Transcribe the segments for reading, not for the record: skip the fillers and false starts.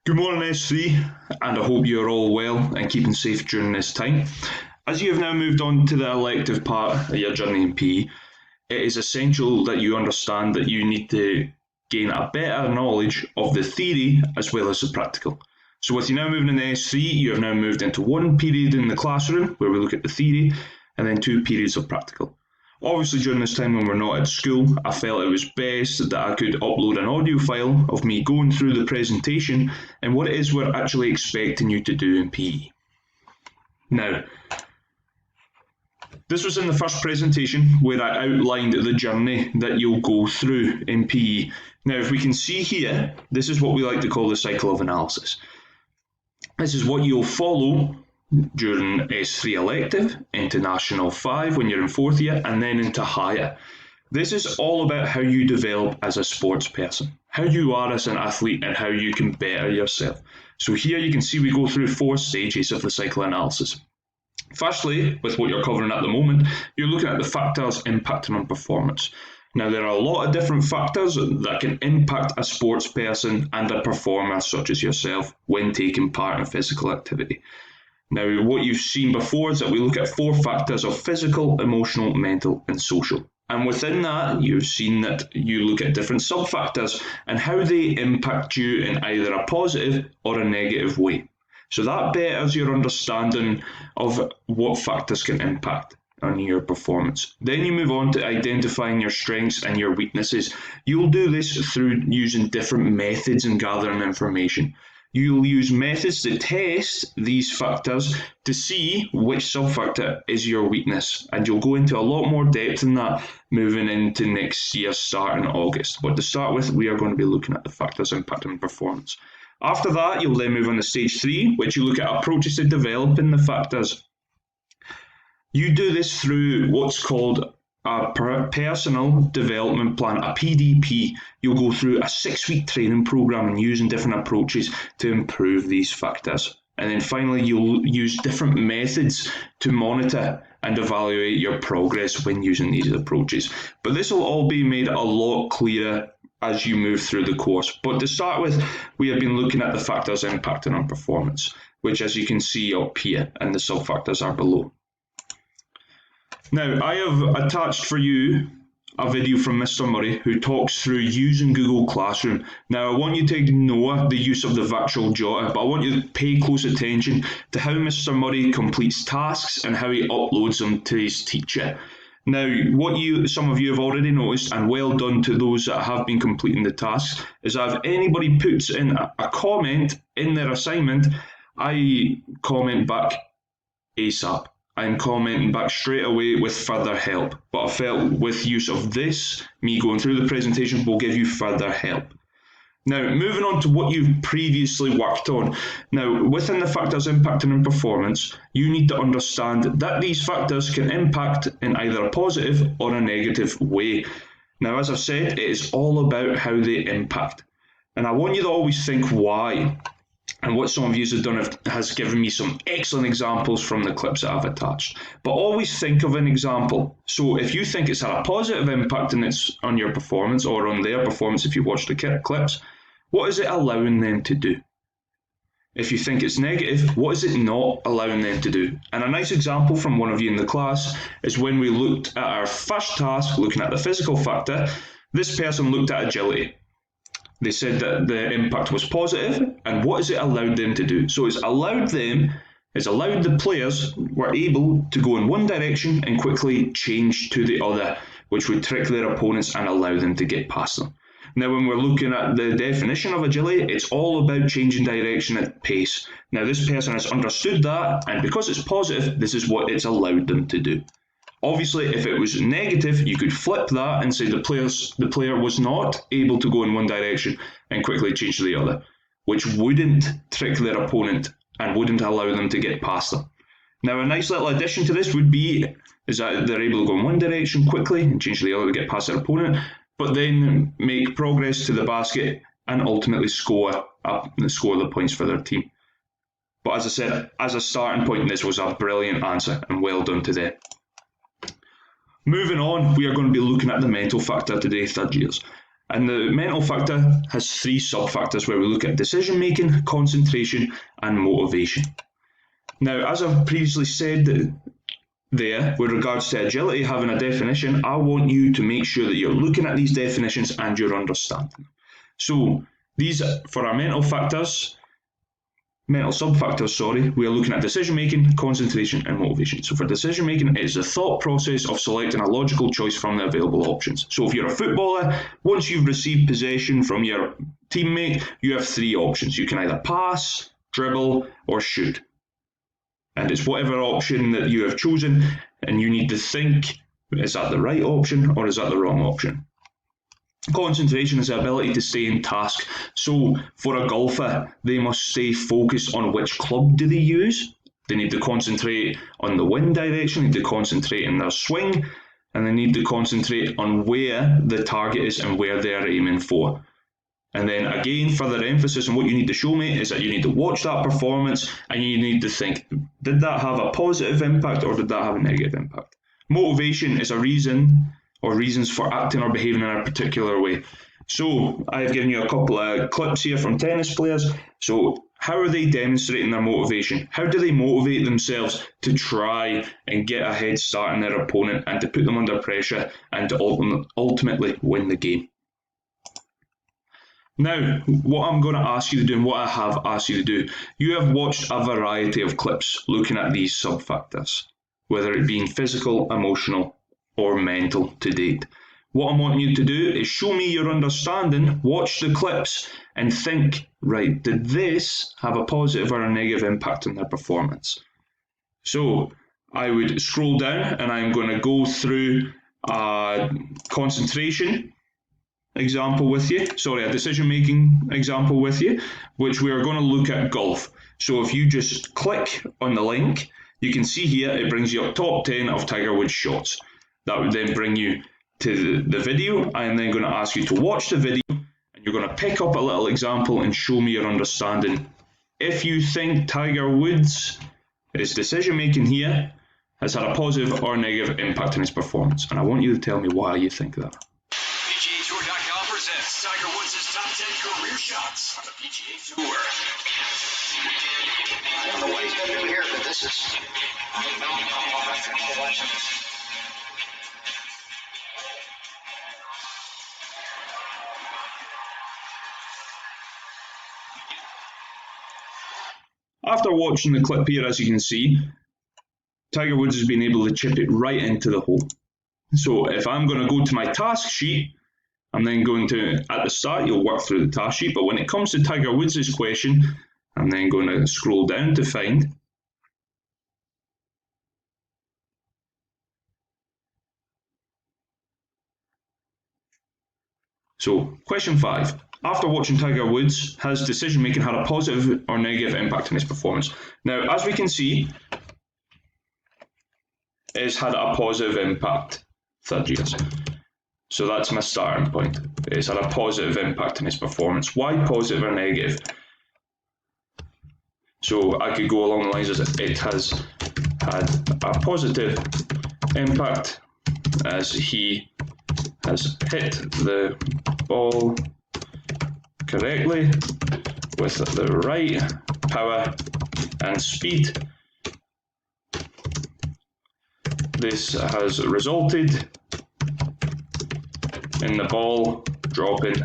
Good morning, S3, and I hope you're all well and keeping safe during this time. As you have now moved on to the elective part of your journey in PE, it is essential that you understand that you need to gain a better knowledge of the theory as well as the practical. So with you now moving into S3, you have now moved into one period in the classroom where we look at the theory and then 2 periods of practical. Obviously, during this time when we're not at school, I felt it was best that I could upload an audio file of me going through the presentation and what it is we're actually expecting you to do in PE. Now, this was in the first presentation where I outlined the journey that you'll go through in PE. Now, if we can see here, this is what we like to call the cycle of analysis. This is what you'll follow during S3 elective, into National 5 when you're in 4th year, and then into higher. This is all about how you develop as a sports person, how you are as an athlete, and how you can better yourself. So here you can see we go through 4 stages of the cycle analysis. Firstly, with what you're covering at the moment, you're looking at the factors impacting on performance. Now, there are a lot of different factors that can impact a sports person and a performer such as yourself when taking part in physical activity. Now, what you've seen before is that we look at 4 factors of physical, emotional, mental, and social. And within that, you've seen that you look at different sub-factors and how they impact you in either a positive or a negative way. So that betters your understanding of what factors can impact on your performance. Then you move on to identifying your strengths and your weaknesses. You'll do this through using different methods and gathering information. You'll use methods to test these factors to see which sub-factor is your weakness, and you'll go into a lot more depth in that moving into next year, starting August. But to start with, we are going to be looking at the factors impacting performance. After that, you'll then move on to stage 3, which you look at approaches to developing the factors. You do this through what's called a personal development plan, a PDP. You'll go through a 6-week training program and using different approaches to improve these factors. And then finally, you'll use different methods to monitor and evaluate your progress when using these approaches. But this will all be made a lot clearer as you move through the course. But to start with, we have been looking at the factors impacting on performance, which as you can see up here, and the sub-factors are below. Now, I have attached for you a video from Mr. Murray who talks through using Google Classroom. Now, I want you to ignore the use of the virtual jotter, but I want you to pay close attention to how Mr. Murray completes tasks and how he uploads them to his teacher. Now, what some of you have already noticed, and well done to those that have been completing the tasks, is that if anybody puts in a comment in their assignment, I comment back ASAP. I'm commenting back straight away with further help. But I felt with use of this, me going through the presentation will give you further help. Now, moving on to what you've previously worked on. Now, within the factors impacting on performance, you need to understand that these factors can impact in either a positive or a negative way. Now, as I've said, it is all about how they impact. And I want you to always think why. And what some of you have done has given me some excellent examples from the clips that I've attached. But always think of an example. So if you think it's had a positive impact and it's on your performance or on their performance if you watch the clips, what is it allowing them to do? If you think it's negative, what is it not allowing them to do? And a nice example from one of you in the class is when we looked at our first task, looking at the physical factor, this person looked at agility. They said that the impact was positive, and what has it allowed them to do? So it's allowed the players were able to go in one direction and quickly change to the other, which would trick their opponents and allow them to get past them. Now, when we're looking at the definition of agility, it's all about changing direction at pace. Now, this person has understood that, and because it's positive, this is what it's allowed them to do. Obviously, if it was negative, you could flip that and say the player was not able to go in one direction and quickly change to the other, which wouldn't trick their opponent and wouldn't allow them to get past them. Now, a nice little addition to this would be is that they're able to go in one direction quickly and change to the other to get past their opponent, but then make progress to the basket and ultimately score the points for their team. But as I said, as a starting point, this was a brilliant answer and well done to them. Moving on, we are going to be looking at the mental factor today, third years. And the mental factor has 3 sub-factors where we look at decision making, concentration, and motivation. Now, as I've previously said there, with regards to agility having a definition, I want you to make sure that you're looking at these definitions and you're understanding them. So these, for our mental sub-factors, we are looking at decision-making, concentration, and motivation. So for decision-making, it is the thought process of selecting a logical choice from the available options. So if you're a footballer, once you've received possession from your teammate, you have 3 options. You can either pass, dribble, or shoot. And it's whatever option that you have chosen, and you need to think, is that the right option or is that the wrong option? Concentration is the ability to stay in task. So for a golfer, they must stay focused on which club do they use. They need to concentrate on the wind direction, they need to concentrate in their swing, and they need to concentrate on where the target is and where they're aiming for. And then again, further emphasis on what you need to show me is that you need to watch that performance and you need to think, did that have a positive impact or did that have a negative impact? Motivation is a reason or reasons for acting or behaving in a particular way. So I've given you a couple of clips here from tennis players. So how are they demonstrating their motivation? How do they motivate themselves to try and get a head start on their opponent and to put them under pressure and to ultimately win the game? Now, what I'm going to ask you to do and what I have asked you to do, you have watched a variety of clips looking at these sub-factors, whether it being physical, emotional, or mental to date. What I'm wanting you to do is show me your understanding, watch the clips, and think, right, did this have a positive or a negative impact on their performance? So I would scroll down and I'm going to go through a concentration example with you, a decision-making example with you, which we are going to look at golf. So if you just click on the link, you can see here it brings you up top 10 of Tiger Woods shots. That would then bring you to the video. I am then going to ask you to watch the video and you're going to pick up a little example and show me your understanding. If you think Tiger Woods' decision-making here has had a positive or negative impact on his performance, and I want you to tell me why you think that. PGAtour.com presents Tiger Woods' top 10 career shots on the PGA Tour. I don't know what he's going to do here, but this is... I don't know. I'll have to watch him. After watching the clip here, as you can see, Tiger Woods has been able to chip it right into the hole. So if I'm going to go to my task sheet, I'm then going to, at the start, you'll work through the task sheet, but when it comes to Tiger Woods' question, I'm then going to scroll down to find. So, question 5. After watching Tiger Woods, has decision-making had a positive or negative impact on his performance? Now, as we can see, it's had a positive impact. Third years. So that's my starting point. It's had a positive impact on his performance. Why positive or negative? So I could go along the lines as it has had a positive impact as he has hit the ball correctly with the right power and speed. This has resulted in the ball dropping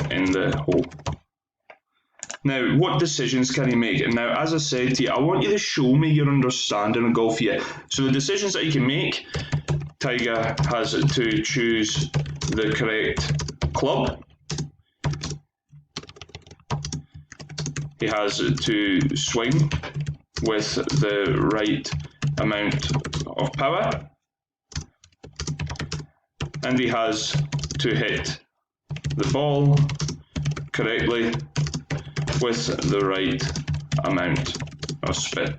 in the hole. Now, what decisions can he make? And now, as I said to you, I want you to show me your understanding of golf here. So the decisions that he can make, Tiger has to choose the correct club. He has to swing with the right amount of power. And he has to hit the ball correctly with the right amount of spin.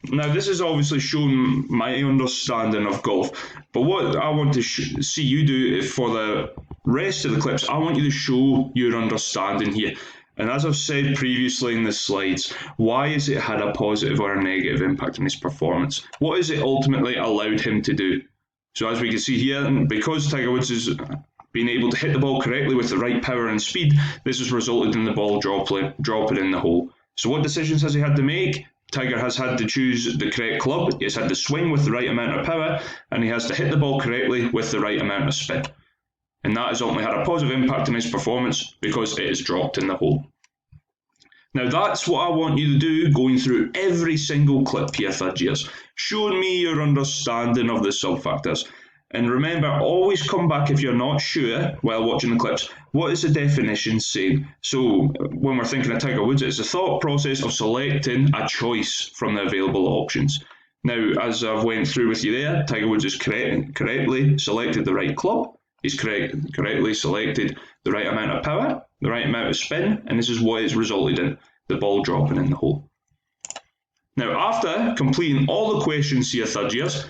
Now, this has obviously shown my understanding of golf, but what I want to see you do for the rest of the clips, I want you to show your understanding here. And as I've said previously in the slides, why has it had a positive or a negative impact on his performance? What has it ultimately allowed him to do? So as we can see here, because Tiger Woods has been able to hit the ball correctly with the right power and speed, this has resulted in the ball dropping in the hole. So what decisions has he had to make? Tiger has had to choose the correct club, he has had to swing with the right amount of power, and he has to hit the ball correctly with the right amount of spin. And that has only had a positive impact on his performance because it is dropped in the hole. Now that's what I want you to do going through every single clip here, third years. Show me your understanding of the sub-factors. And remember, always come back if you're not sure while watching the clips. What is the definition saying? So when we're thinking of Tiger Woods, it's the thought process of selecting a choice from the available options. Now, as I've went through with you there, Tiger Woods has correctly selected the right club. He's correctly selected the right amount of power, the right amount of spin, and this is what has resulted in the ball dropping in the hole. Now, after completing all the questions here, third years,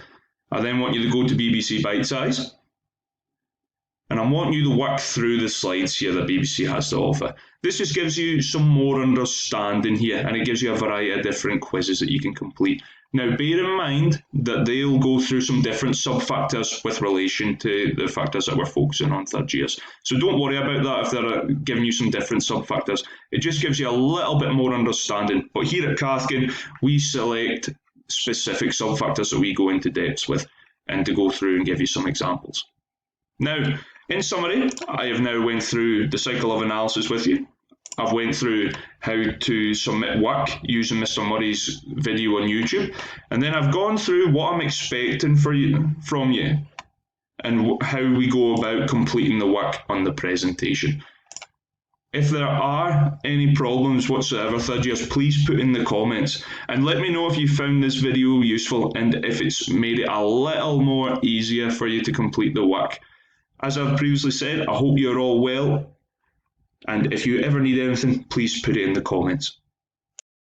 I then want you to go to BBC Bitesize, and I want you to work through the slides here that BBC has to offer. This just gives you some more understanding here, and it gives you a variety of different quizzes that you can complete. Now, bear in mind that they'll go through some different sub-factors with relation to the factors that we're focusing on third years. So don't worry about that if they're giving you some different sub-factors. It just gives you a little bit more understanding. But here at Cathkin, we select specific sub-factors that we go into depth with and to go through and give you some examples. Now, in summary, I have now went through the cycle of analysis with you. I've went through how to submit work using Mr. Murray's video on YouTube, and then I've gone through what I'm expecting from you and how we go about completing the work on the presentation. If there are any problems whatsoever, third years, please put in the comments and let me know if you found this video useful and if it's made it a little more easier for you to complete the work. As I've previously said, I hope you're all well. And if you ever need anything, please put it in the comments.